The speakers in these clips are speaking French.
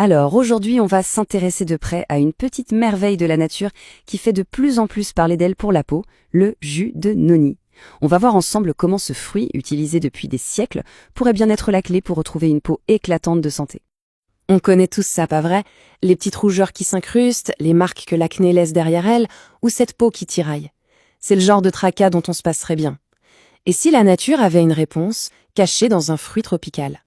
Alors aujourd'hui, on va s'intéresser de près à une petite merveille de la nature qui fait de plus en plus parler d'elle pour la peau, le jus de noni. On va voir ensemble comment ce fruit, utilisé depuis des siècles, pourrait bien être la clé pour retrouver une peau éclatante de santé. On connaît tous ça, pas vrai? Les petites rougeurs qui s'incrustent, les marques que l'acné laisse derrière elle, ou cette peau qui tiraille. C'est le genre de tracas dont on se passerait bien. Et si la nature avait une réponse, cachée dans un fruit tropical?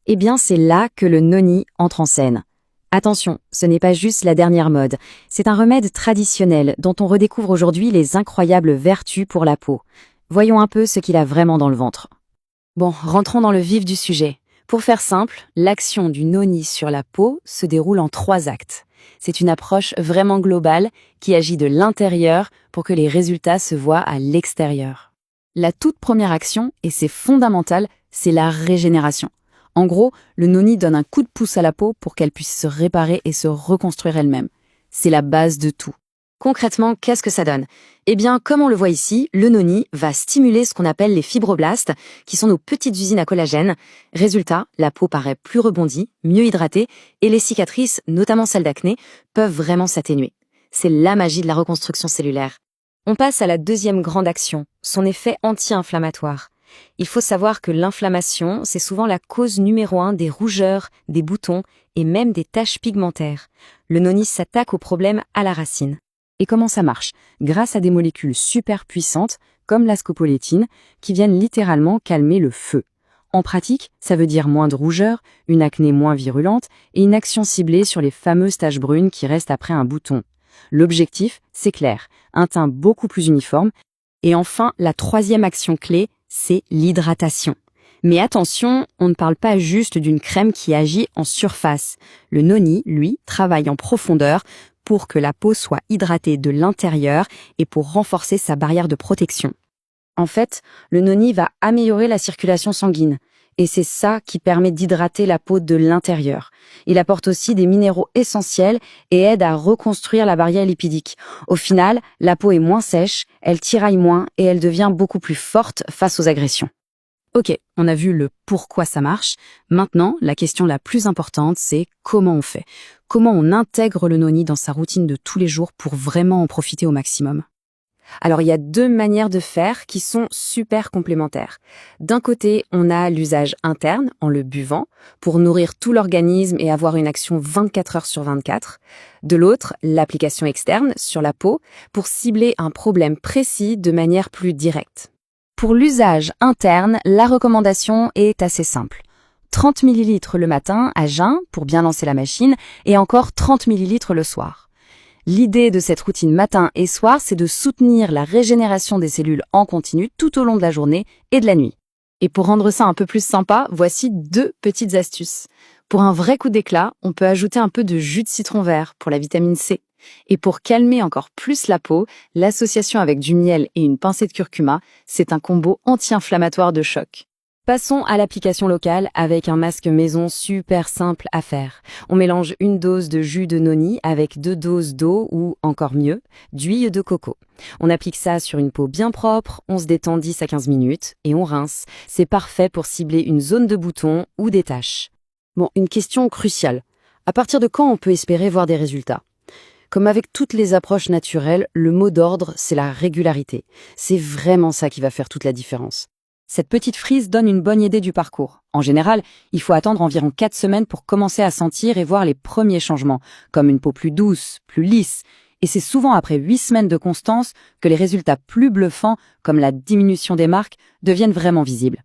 Eh bien, c'est là que le noni entre en scène. Attention, ce n'est pas juste la dernière mode, c'est un remède traditionnel dont on redécouvre aujourd'hui les incroyables vertus pour la peau. Voyons un peu ce qu'il a vraiment dans le ventre. Bon, rentrons dans le vif du sujet. Pour faire simple, l'action du noni sur la peau se déroule en 3 actes. C'est une approche vraiment globale qui agit de l'intérieur pour que les résultats se voient à l'extérieur. La toute première action, et c'est fondamental, c'est la régénération. En gros, le noni donne un coup de pouce à la peau pour qu'elle puisse se réparer et se reconstruire elle-même. C'est la base de tout. Concrètement, qu'est-ce que ça donne? Eh bien, comme on le voit ici, le noni va stimuler ce qu'on appelle les fibroblastes, qui sont nos petites usines à collagène. Résultat, la peau paraît plus rebondie, mieux hydratée, et les cicatrices, notamment celles d'acné, peuvent vraiment s'atténuer. C'est la magie de la reconstruction cellulaire. On passe à la deuxième grande action, son effet anti-inflammatoire. Il faut savoir que l'inflammation, c'est souvent la cause numéro 1 des rougeurs, des boutons et même des taches pigmentaires. Le noni s'attaque au problème à la racine. Et comment ça marche? Grâce à des molécules super puissantes, comme la scopolétine, qui viennent littéralement calmer le feu. En pratique, ça veut dire moins de rougeurs, une acné moins virulente et une action ciblée sur les fameuses taches brunes qui restent après un bouton. L'objectif, c'est clair, un teint beaucoup plus uniforme. Et enfin, la troisième action clé, c'est l'hydratation. Mais attention, on ne parle pas juste d'une crème qui agit en surface. Le noni, lui, travaille en profondeur pour que la peau soit hydratée de l'intérieur et pour renforcer sa barrière de protection. En fait, le noni va améliorer la circulation sanguine. Et c'est ça qui permet d'hydrater la peau de l'intérieur. Il apporte aussi des minéraux essentiels et aide à reconstruire la barrière lipidique. Au final, la peau est moins sèche, elle tiraille moins et elle devient beaucoup plus forte face aux agressions. Ok, on a vu le pourquoi ça marche. Maintenant, la question la plus importante, c'est comment on fait. Comment on intègre le noni dans sa routine de tous les jours pour vraiment en profiter au maximum. Alors, il y a 2 manières de faire qui sont super complémentaires. D'un côté, on a l'usage interne, en le buvant, pour nourrir tout l'organisme et avoir une action 24 heures sur 24. De l'autre, l'application externe, sur la peau, pour cibler un problème précis de manière plus directe. Pour l'usage interne, la recommandation est assez simple. 30 ml le matin, à jeun, pour bien lancer la machine, et encore 30 ml le soir. L'idée de cette routine matin et soir, c'est de soutenir la régénération des cellules en continu tout au long de la journée et de la nuit. Et pour rendre ça un peu plus sympa, voici 2 petites astuces. Pour un vrai coup d'éclat, on peut ajouter un peu de jus de citron vert pour la vitamine C. Et pour calmer encore plus la peau, l'association avec du miel et une pincée de curcuma, c'est un combo anti-inflammatoire de choc. Passons à l'application locale avec un masque maison super simple à faire. On mélange une dose de jus de noni avec 2 doses d'eau ou, encore mieux, d'huile de coco. On applique ça sur une peau bien propre, on se détend 10 à 15 minutes et on rince. C'est parfait pour cibler une zone de bouton ou des taches. Bon, une question cruciale. À partir de quand on peut espérer voir des résultats? Comme avec toutes les approches naturelles, le mot d'ordre, c'est la régularité. C'est vraiment ça qui va faire toute la différence. Cette petite frise donne une bonne idée du parcours. En général, il faut attendre environ 4 semaines pour commencer à sentir et voir les premiers changements, comme une peau plus douce, plus lisse. Et c'est souvent après 8 semaines de constance que les résultats plus bluffants, comme la diminution des marques, deviennent vraiment visibles.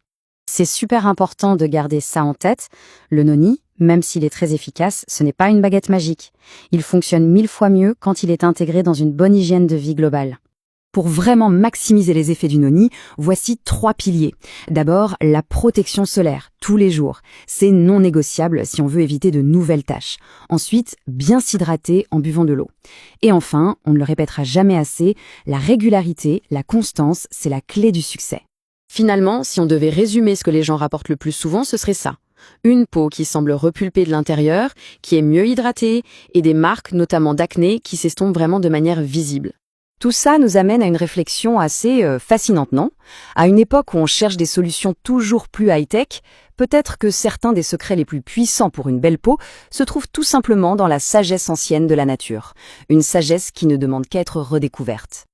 C'est super important de garder ça en tête. Le noni, même s'il est très efficace, ce n'est pas une baguette magique. Il fonctionne 1000 fois mieux quand il est intégré dans une bonne hygiène de vie globale. Pour vraiment maximiser les effets du noni, voici 3 piliers. D'abord, la protection solaire, tous les jours. C'est non négociable si on veut éviter de nouvelles taches. Ensuite, bien s'hydrater en buvant de l'eau. Et enfin, on ne le répétera jamais assez, la régularité, la constance, c'est la clé du succès. Finalement, si on devait résumer ce que les gens rapportent le plus souvent, ce serait ça. Une peau qui semble repulpée de l'intérieur, qui est mieux hydratée, et des marques, notamment d'acné, qui s'estompent vraiment de manière visible. Tout ça nous amène à une réflexion assez fascinante, non? À une époque où on cherche des solutions toujours plus high-tech, Peut-être que certains des secrets les plus puissants pour une belle peau se trouvent tout simplement dans la sagesse ancienne de la nature, une sagesse qui ne demande qu'à être redécouverte.